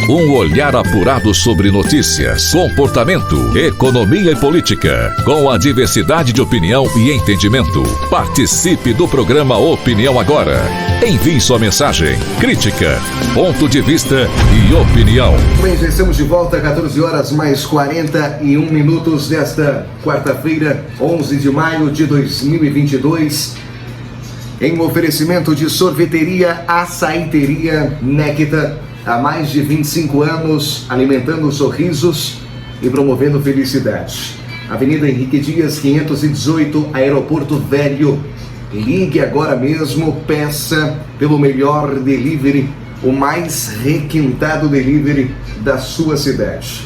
Um olhar apurado sobre notícias, comportamento, economia e política, com a diversidade de opinião e entendimento. Participe do programa Opinião Agora. Envie sua mensagem, crítica, ponto de vista e opinião. Bem, já estamos de volta, 14 horas mais 41 minutos desta quarta-feira, 11 de maio de 2022. Em um oferecimento de sorveteria Açaiteria Nectar, há mais de 25 anos, alimentando sorrisos e promovendo felicidade. Avenida Henrique Dias, 518, Aeroporto Velho. Ligue agora mesmo, peça pelo melhor delivery, o mais requintado delivery da sua cidade.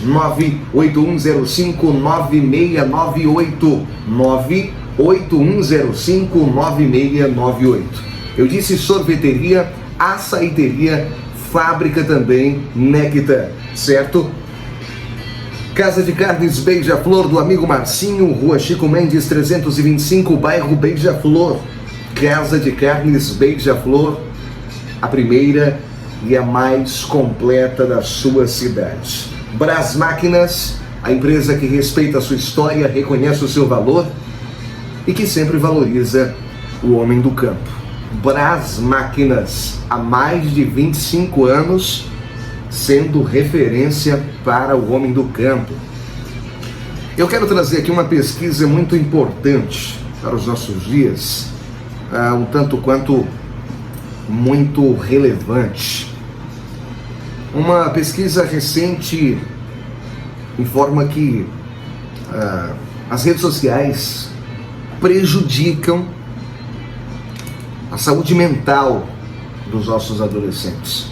98105-9698. 98105-9698. Eu disse sorveteria, açaiteria, fábrica também, Nectar, certo? Casa de Carnes Beija-Flor, do amigo Marcinho, Rua Chico Mendes 325, bairro Beija-Flor. Casa de Carnes Beija-Flor, a primeira e a mais completa da sua cidade. Brás Máquinas, a empresa que respeita a sua história, reconhece o seu valor e que sempre valoriza o homem do campo. Brás Máquinas, há mais de 25 anos, sendo referência para o homem do campo. Eu quero trazer aqui uma pesquisa muito importante para os nossos dias, um tanto quanto muito relevante. Uma pesquisa recente informa que as redes sociais prejudicam a saúde mental dos nossos adolescentes.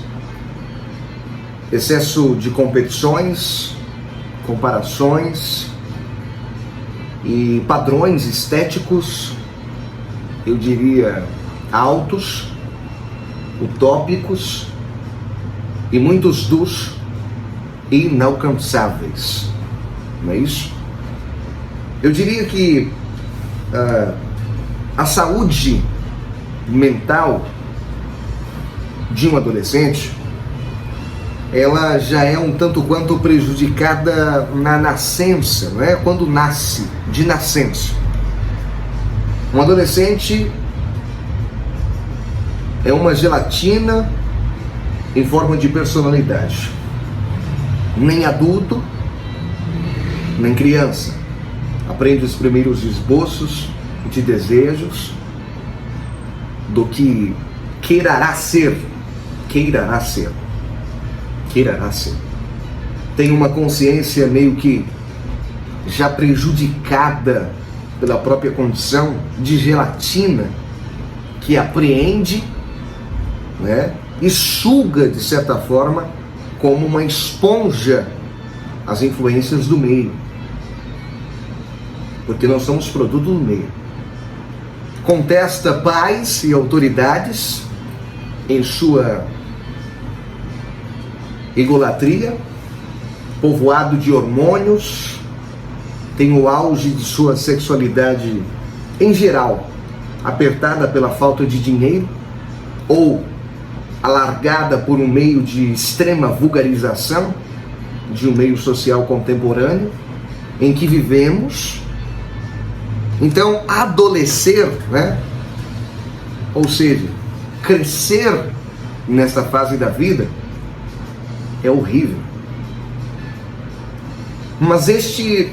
Excesso de competições, comparações e padrões estéticos, eu diria, altos, utópicos e muitos dos inalcançáveis, não é isso? Eu diria que a saúde mental de um adolescente, ela já é um tanto quanto prejudicada na nascença, não é? Quando nasce, de nascença. Um adolescente é uma gelatina em forma de personalidade. Nem adulto, nem criança aprende os primeiros esboços de desejos do que queirá ser. Tem uma consciência meio que já prejudicada pela própria condição de gelatina que apreende, né, e suga, de certa forma, como uma esponja, as influências do meio. Porque nós somos produto do meio. Contesta pais e autoridades em sua egolatria, povoado de hormônios, tem o auge de sua sexualidade em geral apertada pela falta de dinheiro ou alargada por um meio de extrema vulgarização de um meio social contemporâneo em que vivemos. Então, adolescer, né? Ou seja, crescer nessa fase da vida é horrível. Mas este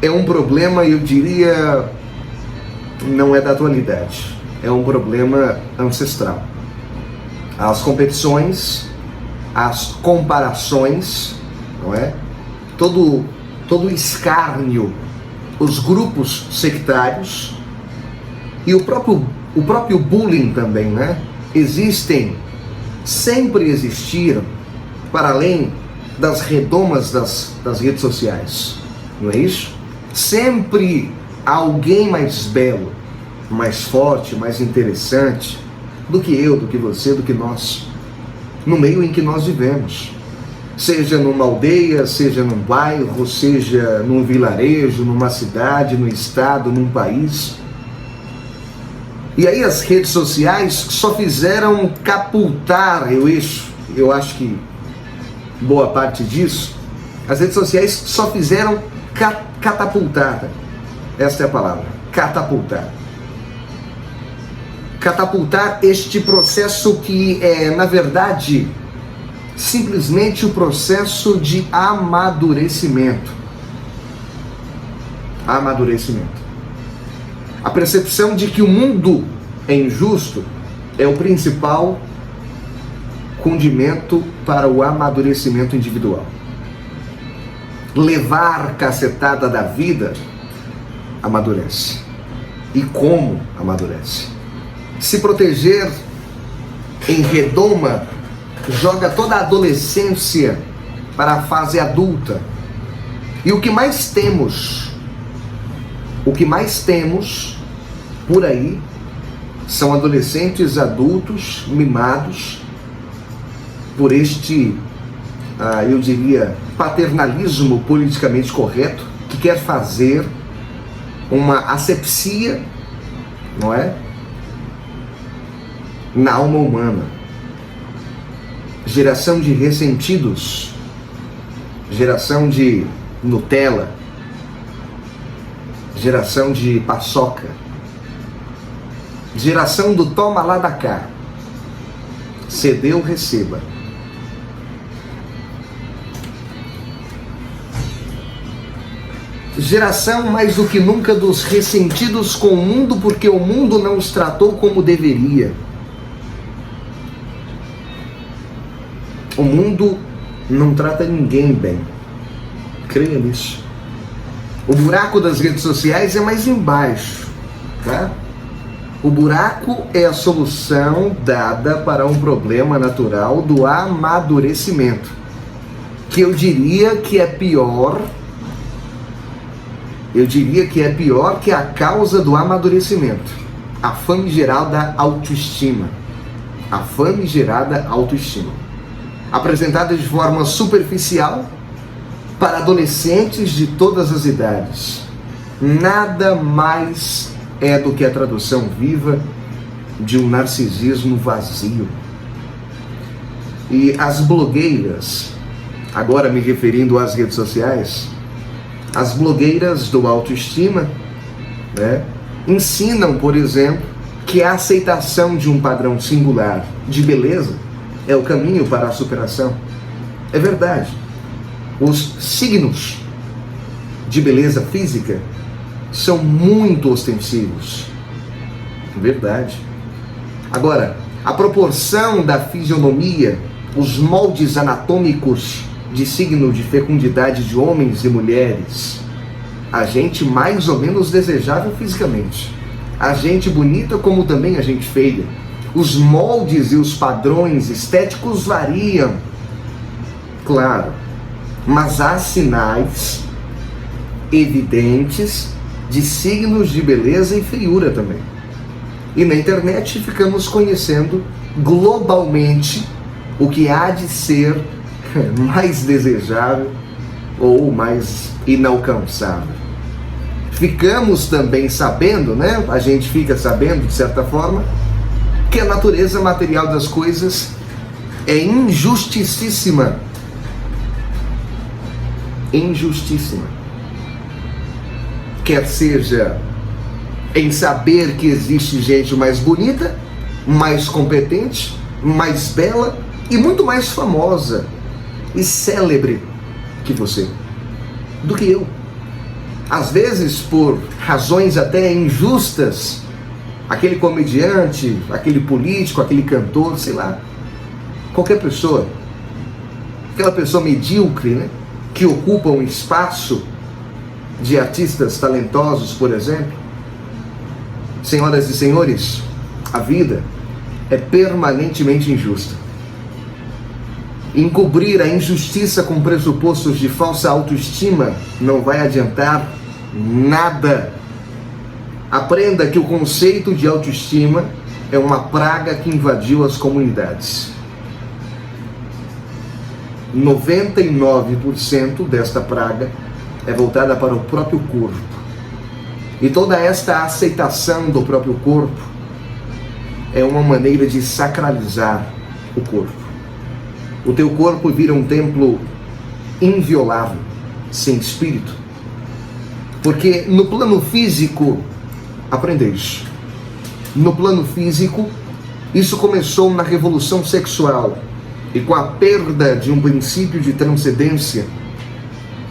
é um problema, eu diria, não é da atualidade. É um problema ancestral. As competições, as comparações, não é? Todo o escárnio, os grupos sectários e o próprio bullying também, né? Sempre existiram, para além das redomas das redes sociais, não é isso? Sempre há alguém mais belo, mais forte, mais interessante do que eu, do que você, do que nós, no meio em que nós vivemos. Seja numa aldeia, seja num bairro, seja num vilarejo, numa cidade, no estado, num país. E aí as redes sociais só fizeram capultar, eu acho que boa parte disso, as redes sociais só fizeram catapultar. Esta é a palavra, catapultar. Catapultar este processo que é, na verdade, simplesmente o processo de amadurecimento. Amadurecimento. A percepção de que o mundo é injusto é o principal condimento para o amadurecimento individual. Levar cacetada da vida amadurece. E como amadurece? Se proteger em redoma joga toda a adolescência para a fase adulta. E o que mais temos por aí são adolescentes adultos mimados por este, eu diria, paternalismo politicamente correto, que quer fazer uma asepsia, não é? Na alma humana. Geração de ressentidos, geração de Nutella, geração de paçoca, geração do toma lá da cá, cedeu, receba. Geração mais do que nunca dos ressentidos com o mundo porque o mundo não os tratou como deveria. O mundo não trata ninguém bem. Creia nisso. O buraco das redes sociais é mais embaixo, tá? O buraco é a solução dada para um problema natural do amadurecimento, que eu diria que é pior que a causa do amadurecimento, a famigerada autoestima. A famigerada autoestima. Apresentada de forma superficial para adolescentes de todas as idades. Nada mais é do que a tradução viva de um narcisismo vazio. E as blogueiras, agora me referindo às redes sociais, as blogueiras do autoestima, né, ensinam, por exemplo, que a aceitação de um padrão singular de beleza é o caminho para a superação. É verdade. Os signos de beleza física são muito ostensivos. Verdade. Agora, a proporção da fisionomia, os moldes anatômicos de signo de fecundidade de homens e mulheres, a gente mais ou menos desejável fisicamente, a gente bonita como também a gente feia. Os moldes e os padrões estéticos variam, claro, mas há sinais evidentes de signos de beleza e feiura também. E na internet ficamos conhecendo globalmente o que há de ser mais desejável ou mais inalcançável. Ficamos também sabendo, né? A gente fica sabendo, de certa forma, que a natureza material das coisas é injustíssima. Injustíssima. Quer seja em saber que existe gente mais bonita, mais competente, mais bela e muito mais famosa e célebre que você, do que eu. Às vezes, por razões até injustas, aquele comediante, aquele político, aquele cantor, sei lá, qualquer pessoa, aquela pessoa medíocre, né, que ocupa um espaço de artistas talentosos, por exemplo. Senhoras e senhores, a vida é permanentemente injusta. Encobrir a injustiça com pressupostos de falsa autoestima não vai adiantar nada. Aprenda que o conceito de autoestima é uma praga que invadiu as comunidades. 99% desta praga é voltada para o próprio corpo. E toda esta aceitação do próprio corpo é uma maneira de sacralizar o corpo. o teu corpo vira um templo inviolável, sem espírito. Porque no plano físico, aprenda isso, no plano físico, isso começou na revolução sexual e com a perda de um princípio de transcendência,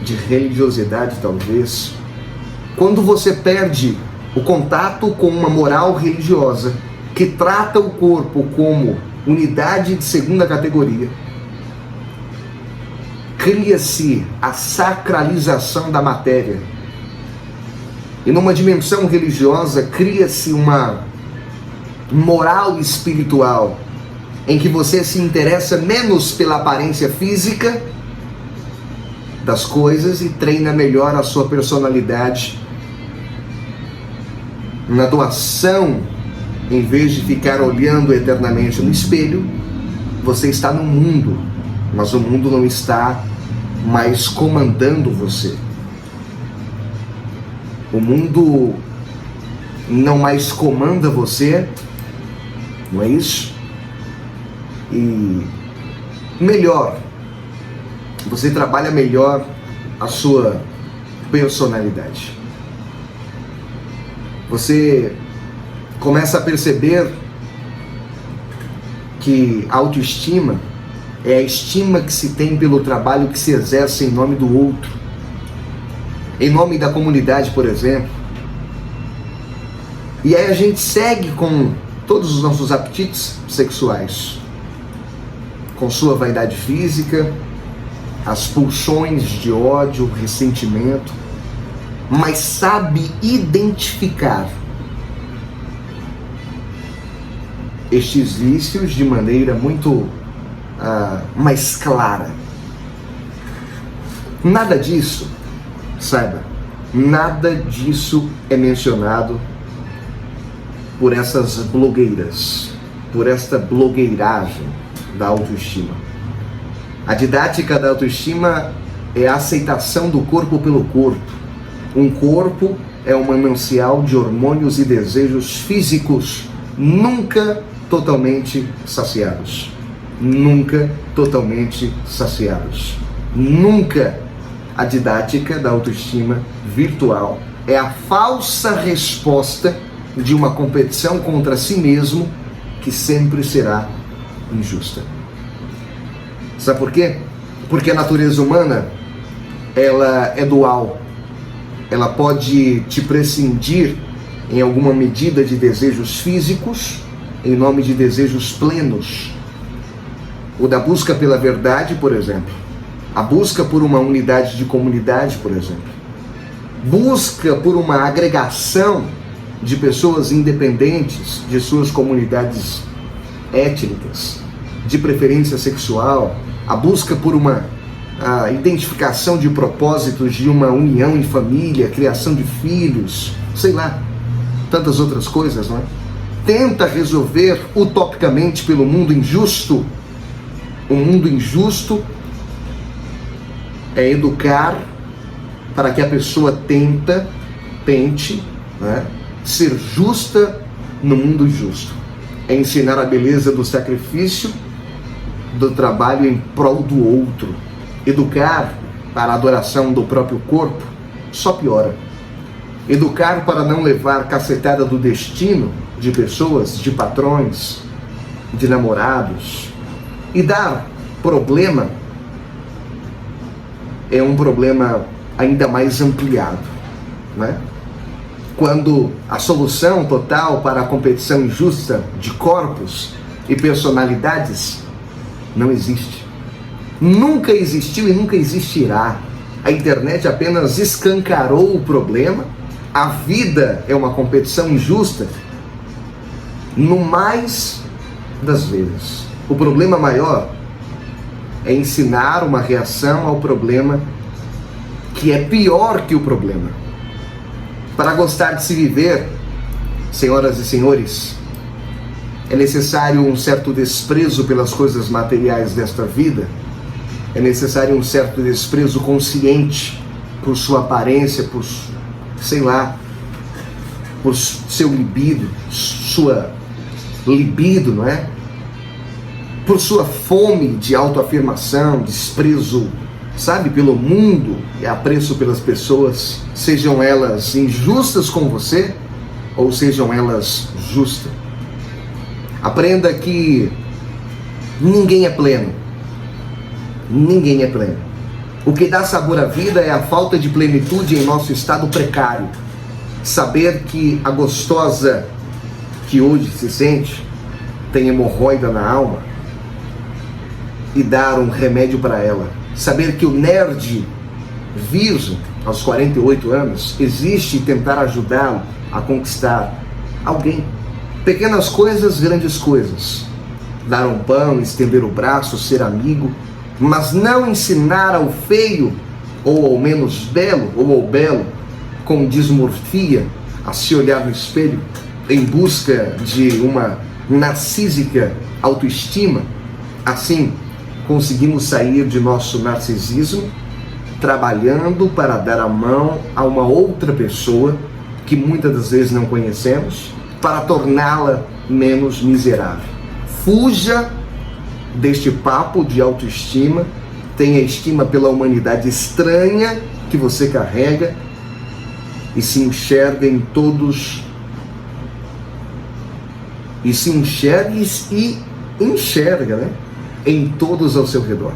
de religiosidade talvez. Quando você perde o contato com uma moral religiosa que trata o corpo como unidade de segunda categoria, cria-se a sacralização da matéria. E numa dimensão religiosa cria-se uma moral espiritual em que você se interessa menos pela aparência física das coisas e treina melhor a sua personalidade na doação. Em vez de ficar olhando eternamente no espelho, você está no mundo, mas o mundo não está mais comandando você. O mundo não mais comanda você, não é isso? E melhor, você trabalha melhor a sua personalidade. Você começa a perceber que a autoestima é a estima que se tem pelo trabalho que se exerce em nome do outro, em nome da comunidade, por exemplo. E aí a gente segue com todos os nossos apetites sexuais, com sua vaidade física, as pulsões de ódio, ressentimento, mas sabe identificar estes vícios de maneira muito mais clara. Nada disso, saiba, nada disso é mencionado por essas blogueiras, por esta blogueiragem da autoestima. A didática da autoestima é a aceitação do corpo pelo corpo. Um corpo é um manancial de hormônios e desejos físicos, nunca totalmente saciados. Nunca totalmente saciados. Nunca. A didática da autoestima virtual é a falsa resposta de uma competição contra si mesmo que sempre será injusta. Sabe por quê? Porque a natureza humana, ela é dual. Ela pode te prescindir em alguma medida de desejos físicos em nome de desejos plenos. O da busca pela verdade, por exemplo. A busca por uma unidade de comunidade, por exemplo. Busca por uma agregação de pessoas independentes de suas comunidades étnicas, de preferência sexual. A busca por a identificação de propósitos de uma união em família, criação de filhos, sei lá, tantas outras coisas, não é? Tenta resolver utopicamente pelo mundo injusto. O mundo injusto é educar para que a pessoa tente, né, ser justa no mundo injusto. É ensinar a beleza do sacrifício, do trabalho em prol do outro. Educar para a adoração do próprio corpo só piora. Educar para não levar cacetada do destino de pessoas, de patrões, de namorados. E dar problema é um problema ainda mais ampliado, né? Quando a solução total para a competição injusta de corpos e personalidades não existe. Nunca existiu e nunca existirá. A internet apenas escancarou o problema. A vida é uma competição injusta no mais das vezes. O problema maior é ensinar uma reação ao problema que é pior que o problema. Para gostar de se viver, senhoras e senhores, é necessário um certo desprezo pelas coisas materiais desta vida. É necessário um certo desprezo consciente por sua aparência, por, sei lá, por seu libido, sua libido, não é? por sua fome de autoafirmação, desprezo, sabe, pelo mundo e apreço pelas pessoas, sejam elas injustas com você ou sejam elas justas. Aprenda que ninguém é pleno. Ninguém é pleno. O que dá sabor à vida é a falta de plenitude em nosso estado precário. Saber que a gostosa que hoje se sente tem hemorroida na alma e dar um remédio para ela. Saber que o nerd virgem aos 48 anos existe e tentar ajudá-lo a conquistar alguém. Pequenas coisas, grandes coisas. Dar um pão, estender o braço, ser amigo, mas não ensinar ao feio, ou ao menos belo, ou ao belo, com dismorfia, a se olhar no espelho, em busca de uma narcísica autoestima. Assim, conseguimos sair de nosso narcisismo, trabalhando para dar a mão a uma outra pessoa, que muitas das vezes não conhecemos, para torná-la menos miserável. Fuja deste papo de autoestima, tenha estima pela humanidade estranha que você carrega e se enxerga em todos, e se enxergue e enxerga, né, em todos ao seu redor.